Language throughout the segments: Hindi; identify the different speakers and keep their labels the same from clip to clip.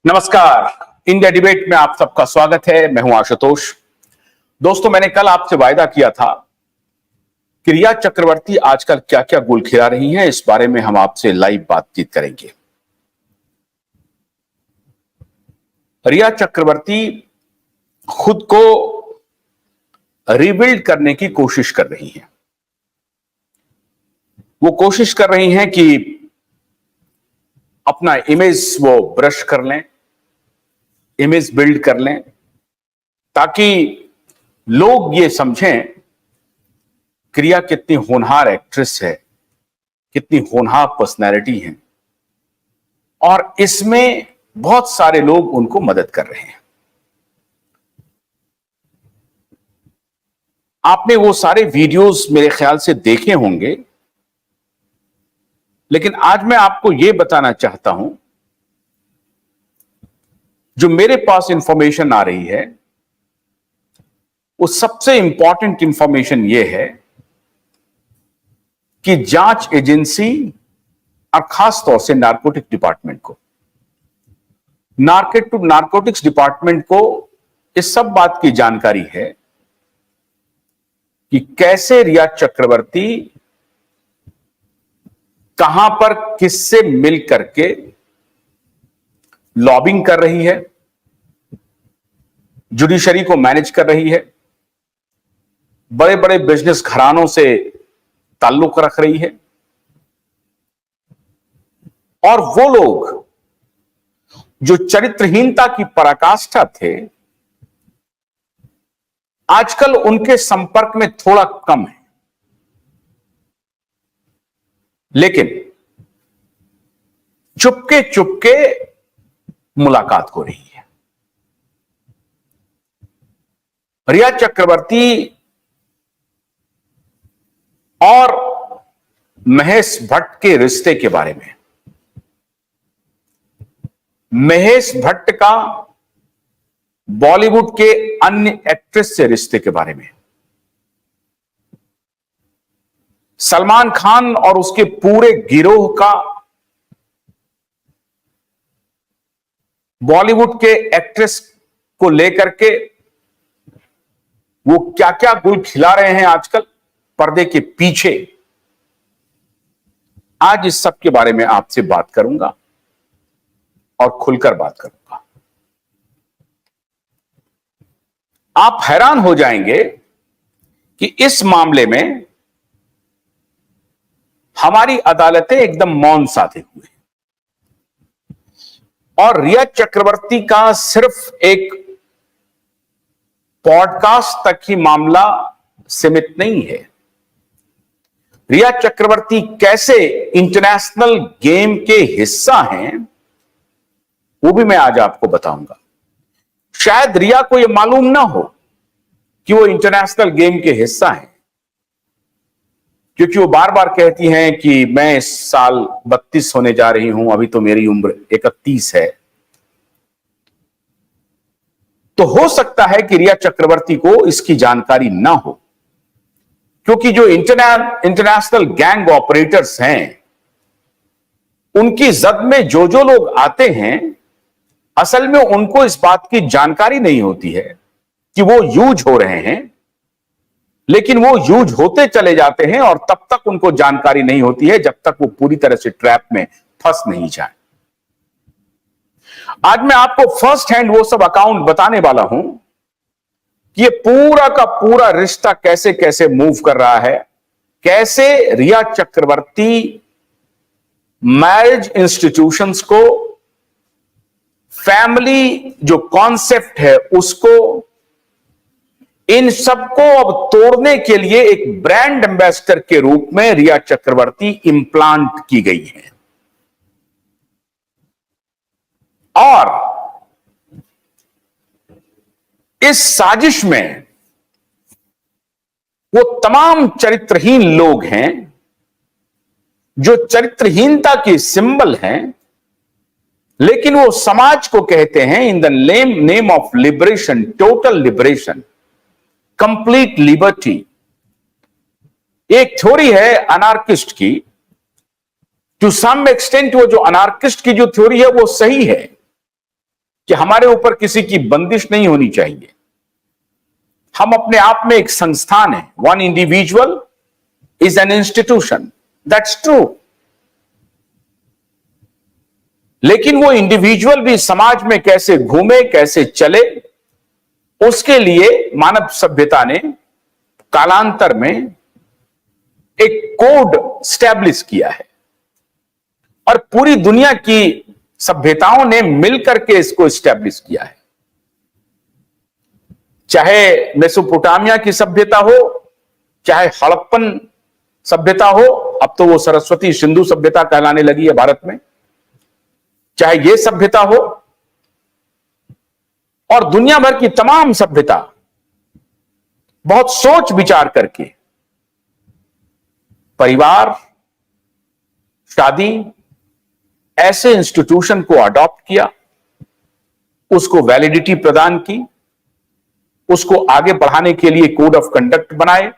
Speaker 1: नमस्कार। इंडिया डिबेट में आप सबका स्वागत है। मैं हूं आशुतोष। दोस्तों, मैंने कल आपसे वायदा किया था कि रिया चक्रवर्ती आजकल क्या क्या गुल खिला रही हैं, इस बारे में हम आपसे लाइव बातचीत करेंगे। रिया चक्रवर्ती खुद को रिबिल्ड करने की कोशिश कर रही हैं। वो कोशिश कर रही हैं कि अपना इमेज वो ब्रश कर लें, इमेज बिल्ड कर लें, ताकि लोग ये समझें कि रिया कितनी होनहार एक्ट्रेस है, कितनी होनहार पर्सनैलिटी है, और इसमें बहुत सारे लोग उनको मदद कर रहे हैं। आपने वो सारे वीडियोस मेरे ख्याल से देखे होंगे, लेकिन आज मैं आपको यह बताना चाहता हूं, जो मेरे पास इंफॉर्मेशन आ रही है, वो सबसे इंपॉर्टेंट इंफॉर्मेशन यह है कि जांच एजेंसी और खास तौर से नार्कोटिक्स डिपार्टमेंट को इस सब बात की जानकारी है कि कैसे रिया चक्रवर्ती कहां पर किससे मिल करके लॉबिंग कर रही है, जुडिशरी को मैनेज कर रही है, बड़े बड़े बिजनेस घरानों से ताल्लुक रख रही है, और वो लोग जो चरित्रहीनता की पराकाष्ठा थे, आजकल उनके संपर्क में थोड़ा कम है, लेकिन चुपके चुपके मुलाकात हो रही है। रिया चक्रवर्ती और महेश भट्ट के रिश्ते के बारे में, महेश भट्ट का बॉलीवुड के अन्य एक्ट्रेस से रिश्ते के बारे में, सलमान खान और उसके पूरे गिरोह का बॉलीवुड के एक्ट्रेस को लेकर के वो क्या क्या गुल खिला रहे हैं आजकल पर्दे के पीछे, आज इस सब के बारे में आपसे बात करूंगा और खुलकर बात करूंगा। आप हैरान हो जाएंगे कि इस मामले में हमारी अदालतें एकदम मौन साधे हुए हैं, और रिया चक्रवर्ती का सिर्फ एक पॉडकास्ट तक ही मामला सीमित नहीं है। रिया चक्रवर्ती कैसे इंटरनेशनल गेम के हिस्सा हैं, वो भी मैं आज आपको बताऊंगा। शायद रिया को यह मालूम ना हो कि वो इंटरनेशनल गेम के हिस्सा हैं, क्योंकि वो बार बार कहती हैं कि मैं इस साल 32 होने जा रही हूं, अभी तो मेरी उम्र 31 है। तो हो सकता है कि रिया चक्रवर्ती को इसकी जानकारी ना हो, क्योंकि जो इंटरनेशनल गैंग ऑपरेटर्स हैं, उनकी जद में जो जो लोग आते हैं, असल में उनको इस बात की जानकारी नहीं होती है कि वो यूज हो रहे हैं, लेकिन वो यूज होते चले जाते हैं, और तब तक उनको जानकारी नहीं होती है जब तक वो पूरी तरह से ट्रैप में फंस नहीं जाए। आज मैं आपको फर्स्ट हैंड वो सब अकाउंट बताने वाला हूं कि ये पूरा का पूरा रिश्ता कैसे कैसे मूव कर रहा है, कैसे रिया चक्रवर्ती मैरिज इंस्टीट्यूशंस को, फैमिली जो कॉन्सेप्ट है उसको, इन सबको अब तोड़ने के लिए एक ब्रांड एम्बेसडर के रूप में रिया चक्रवर्ती इंप्लांट की गई है। और इस साजिश में वो तमाम चरित्रहीन लोग हैं जो चरित्रहीनता की सिंबल हैं, लेकिन वो समाज को कहते हैं in the name of liberation, total liberation, complete liberty. एक थ्योरी है अनार्किस्ट की, टू सम एक्सटेंट वो जो अनार्किस्ट की जो थ्योरी है वो सही है, कि हमारे ऊपर किसी की बंदिश नहीं होनी चाहिए। हम अपने आप में एक संस्थान है। One individual is an institution, that's true. लेकिन वो इंडिविजुअल भी समाज में कैसे घूमे, कैसे चले, उसके लिए मानव सभ्यता ने कालांतर में एक कोड स्टैब्लिश किया है और पूरी दुनिया की सभ्यताओं ने मिलकर के इसको स्टैब्लिश किया है। चाहे मेसोपोटामिया की सभ्यता हो, चाहे हड़प्पन सभ्यता हो, अब तो वो सरस्वती सिंधु सभ्यता कहलाने लगी है भारत में, चाहे ये सभ्यता हो और दुनिया भर की तमाम सभ्यता बहुत सोच विचार करके परिवार, शादी ऐसे इंस्टीट्यूशन को अडॉप्ट किया, उसको वैलिडिटी प्रदान की, उसको आगे बढ़ाने के लिए कोड ऑफ कंडक्ट बनाए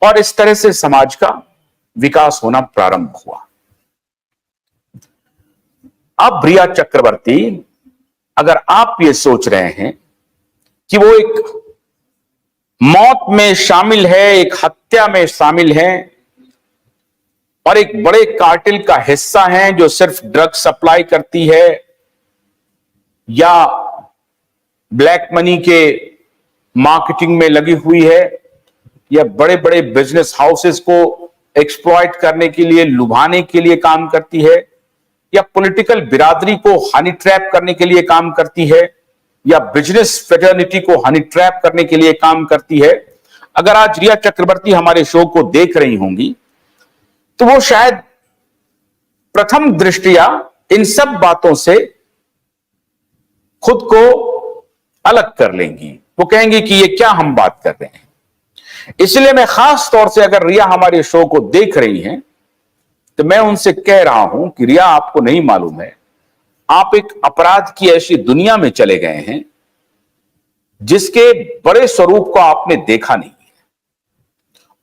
Speaker 1: और इस तरह से समाज का विकास होना प्रारंभ हुआ। अब रिया चक्रवर्ती, अगर आप ये सोच रहे हैं कि वो एक मौत में शामिल है, एक हत्या में शामिल है और एक बड़े कार्टेल का हिस्सा है जो सिर्फ ड्रग सप्लाई करती है या ब्लैक मनी के मार्केटिंग में लगी हुई है या बड़े बड़े बिजनेस हाउसेस को एक्सप्लॉइट करने के लिए, लुभाने के लिए काम करती है या पॉलिटिकल बिरादरी को हनी ट्रैप करने के लिए काम करती है या बिजनेस फेटर्निटी को हनी ट्रैप करने के लिए काम करती है, अगर आज रिया चक्रवर्ती हमारे शो को देख रही होंगी तो वो शायद प्रथम दृष्टिया इन सब बातों से खुद को अलग कर लेंगी। वो कहेंगी कि ये क्या हम बात कर रहे हैं। इसलिए मैं खास तौर से, अगर रिया हमारे शो को देख रही हैं तो मैं उनसे कह रहा हूं कि रिया, आपको नहीं मालूम है, आप एक अपराध की ऐसी दुनिया में चले गए हैं जिसके बड़े स्वरूप को आपने देखा नहीं है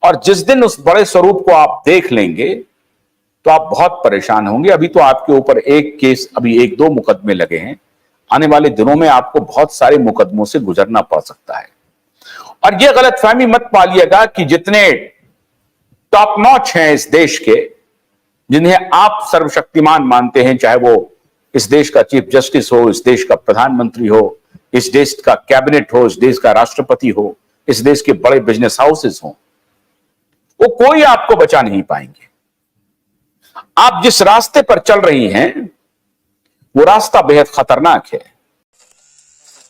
Speaker 1: और जिस दिन उस बड़े स्वरूप को आप देख लेंगे तो आप बहुत परेशान होंगे। अभी तो आपके ऊपर एक केस, अभी 1-2 मुकदमे लगे हैं, आने वाले दिनों में आपको बहुत सारे मुकदमों से गुजरना पड़ सकता है। और यह गलतफहमी मत पालिएगा कि जितने टॉप नॉच हैं इस देश के, जिन्हें आप सर्वशक्तिमान मानते हैं, चाहे वो इस देश का चीफ जस्टिस हो, इस देश का प्रधानमंत्री हो, इस देश का कैबिनेट हो, इस देश का राष्ट्रपति हो, इस देश के बड़े बिजनेस हाउसेस हो, वो कोई आपको बचा नहीं पाएंगे। आप जिस रास्ते पर चल रही हैं वो रास्ता बेहद खतरनाक है।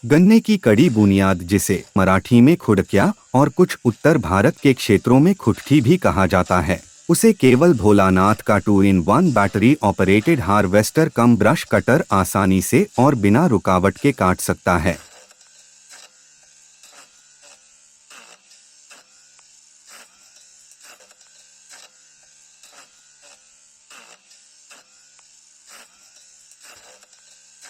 Speaker 2: गन्ने की कड़ी बुनियाद, जिसे मराठी में खुड़किया और कुछ उत्तर भारत के क्षेत्रों में खुटकी भी कहा जाता है, उसे केवल भोलानाथ का 2-in-1 बैटरी ऑपरेटेड हार्वेस्टर कम ब्रश कटर आसानी से और बिना रुकावट के काट सकता है।